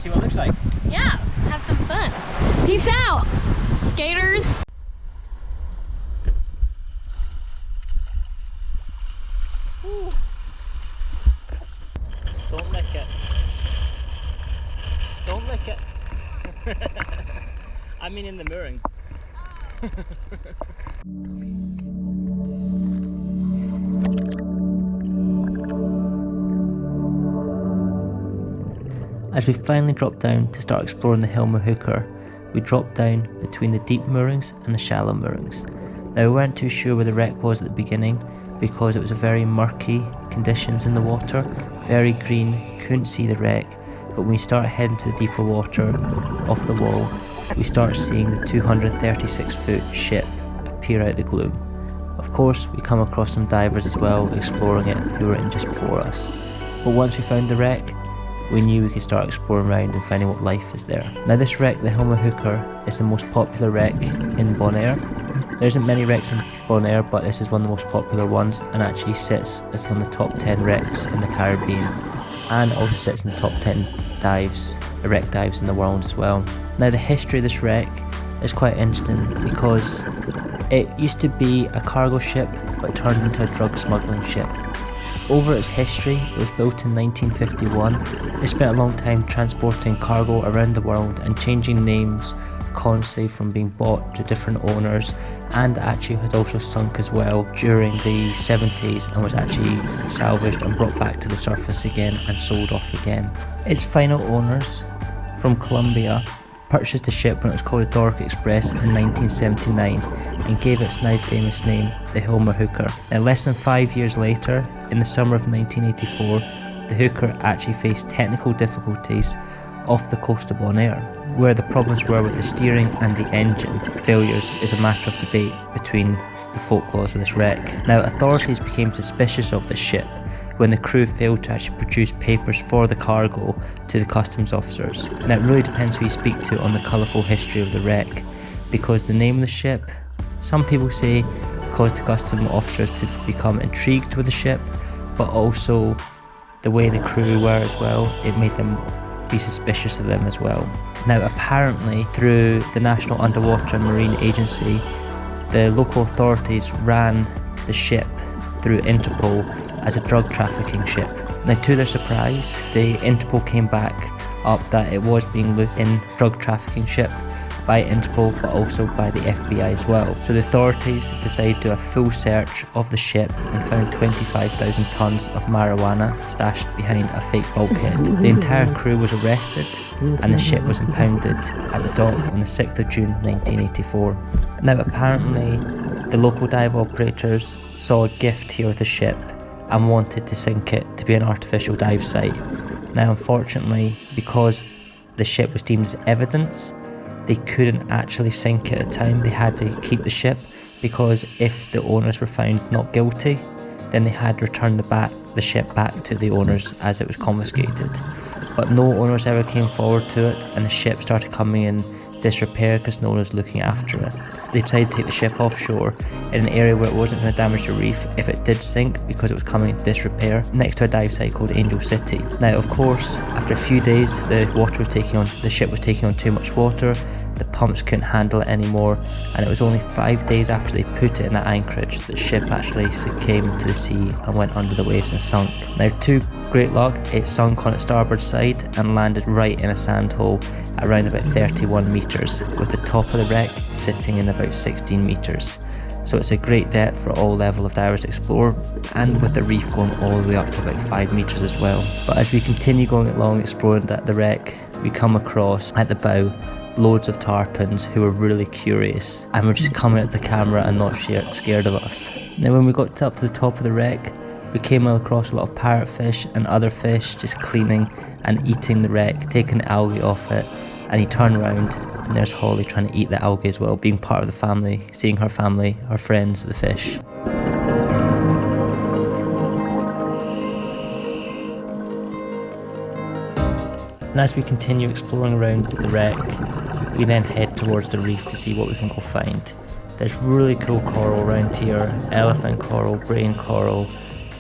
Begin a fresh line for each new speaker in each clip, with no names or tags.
see what it looks like.
Yeah, have some fun. Peace out, skaters.
Ooh. Don't lick it. Don't lick it. I mean in the mooring. As we finally dropped down to start exploring the Hilma Hooker, we dropped down between the deep moorings and the shallow moorings. Now we weren't too sure where the wreck was at the beginning because it was a very murky conditions in the water, very green, couldn't see the wreck, but when we started heading to the deeper water off the wall, we started seeing the 236-foot ship appear out the gloom. Of course, we come across some divers as well, exploring it, who were in just before us. But once we found the wreck, we knew we could start exploring around and finding what life is there. Now this wreck, the Hilma Hooker, is the most popular wreck in Bonaire. There isn't many wrecks in Bonaire, but this is one of the most popular ones and actually sits as one of the top 10 wrecks in the Caribbean, and also sits in the top 10 dives, wreck dives in the world as well. Now the history of this wreck is quite interesting because it used to be a cargo ship but turned into a drug smuggling ship. Over its history, it was built in 1951. It spent a long time transporting cargo around the world and changing names constantly from being bought to different owners, and actually had also sunk as well during the 70s and was actually salvaged and brought back to the surface again and sold off again. Its final owners from Colombia purchased the ship when it was called the Dork Express in 1979 and gave its now famous name the Hilma Hooker. Now less than 5 years later, in the summer of 1984, the Hooker actually faced technical difficulties off the coast of Bonaire. Where the problems were with the steering and the engine failures is a matter of debate between the folklores of this wreck. Now authorities became suspicious of this ship when the crew failed to actually produce papers for the cargo to the customs officers. Now it really depends who you speak to on the colourful history of the wreck, because the name of the ship, some people say, caused the customs officers to become intrigued with the ship, but also the way the crew were as well, it made them be suspicious of them as well. Now apparently through the National Underwater and Marine Agency, the local authorities ran the ship through Interpol as a drug trafficking ship. Now to their surprise, the Interpol came back up that it was being looked in drug trafficking ship by Interpol but also by the FBI as well. So the authorities decided to do a full search of the ship and found 25,000 tons of marijuana stashed behind a fake bulkhead. The entire crew was arrested and the ship was impounded at the dock on the 6th of June 1984. Now apparently the local dive operators saw a gift here with the ship and wanted to sink it to be an artificial dive site. Now unfortunately, because the ship was deemed as evidence, they couldn't actually sink it at the time. They had to keep the ship because if the owners were found not guilty, then they had to return the ship back to the owners as it was confiscated. But no owners ever came forward to it, and the ship started coming in disrepair because no one was looking after it. They decided to take the ship offshore in an area where it wasn't going to damage the reef if it did sink, because it was coming into disrepair, next to a dive site called Angel City. Now of course, after a few days the ship was taking on too much water, the pumps couldn't handle it anymore, and it was only 5 days after they put it in that anchorage that the ship actually came to the sea and went under the waves and sunk. Now to great luck, it sunk on its starboard side and landed right in a sand hole around about 31 metres, with the top of the wreck sitting in about 16 metres. So it's a great depth for all level of divers to explore, and with the reef going all the way up to about 5 metres as well. But as we continue going along exploring the wreck, we come across at the bow loads of tarpons who were really curious and were just coming at the camera and not scared of us. Now when we got up to the top of the wreck, we came across a lot of parrotfish and other fish just cleaning and eating the wreck, taking the algae off it, and you turn around and there's Holly trying to eat the algae as well, being part of the family, seeing her family, her friends, the fish. And as we continue exploring around the wreck, we then head towards the reef to see what we can go find. There's really cool coral around here, elephant coral, brain coral,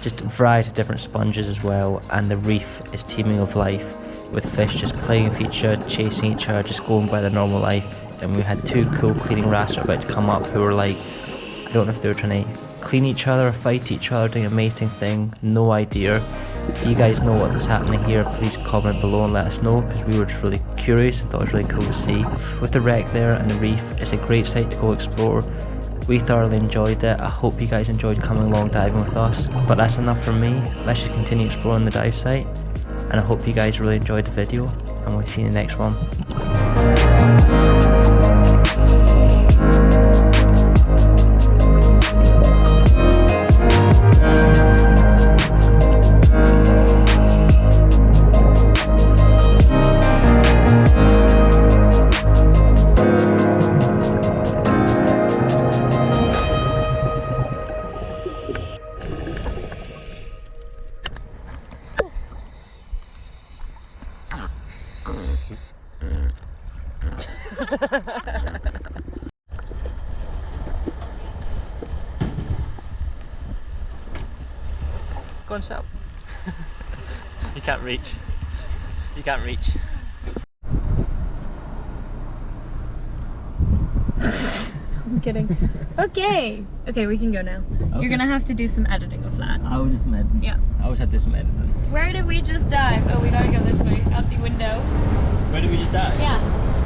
just a variety of different sponges as well, and the reef is teeming of life. with fish just playing with each other, chasing each other, just going by their normal life. And we had two cool cleaning rafts about to come up who were like, I don't know if they were trying to clean each other, fight each other, doing a mating thing, no idea. If you guys know what's happening here, please comment below and let us know, because we were just really curious and thought it was really cool to see. With the wreck there and the reef, it's a great site to go explore. We thoroughly enjoyed it. I hope you guys enjoyed coming along diving with us. But that's enough from me. Let's just continue exploring the dive site. And I hope you guys really enjoyed the video, and we'll see you in the next one. Go on south. You can't reach. You can't reach.
I'm kidding. Okay. Okay, we can go now. Okay. You're gonna have to do some editing of that.
I will do some editing.
Yeah.
I always have to do some editing.
Where did we just dive? Oh, we gotta go this way, out the window.
Where did we just dive?
Yeah.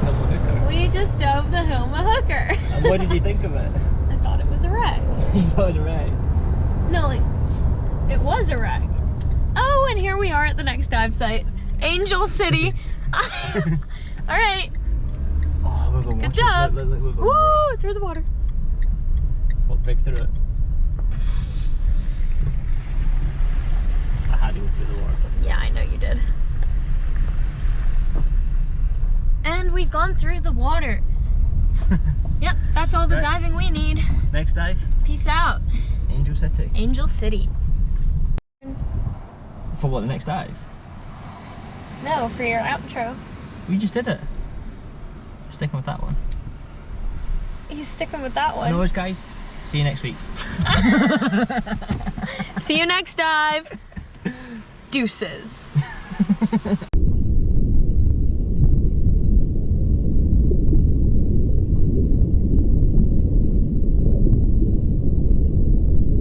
Hilma Hooker.
We just dove the Hilma Hooker.
And what did you think of it?
I thought it was a wreck.
You thought it was a wreck?
No, like, it was a wreck. Oh, and here we are at the next dive site. Angel City. Alright.
Oh,
good job.
Look,
woo! Through the water.
What, big through it? I had to go through the water.
Yeah, I know you did. And we've gone through the water. Yep, that's all the
Right.
diving we need.
Next dive?
Peace out.
Angel City.
Angel City.
For what, the next dive?
No, for your outro.
We just did it. Sticking with that one.
He's sticking with that one.
No worries, guys. See you next week.
See you next dive. Deuces.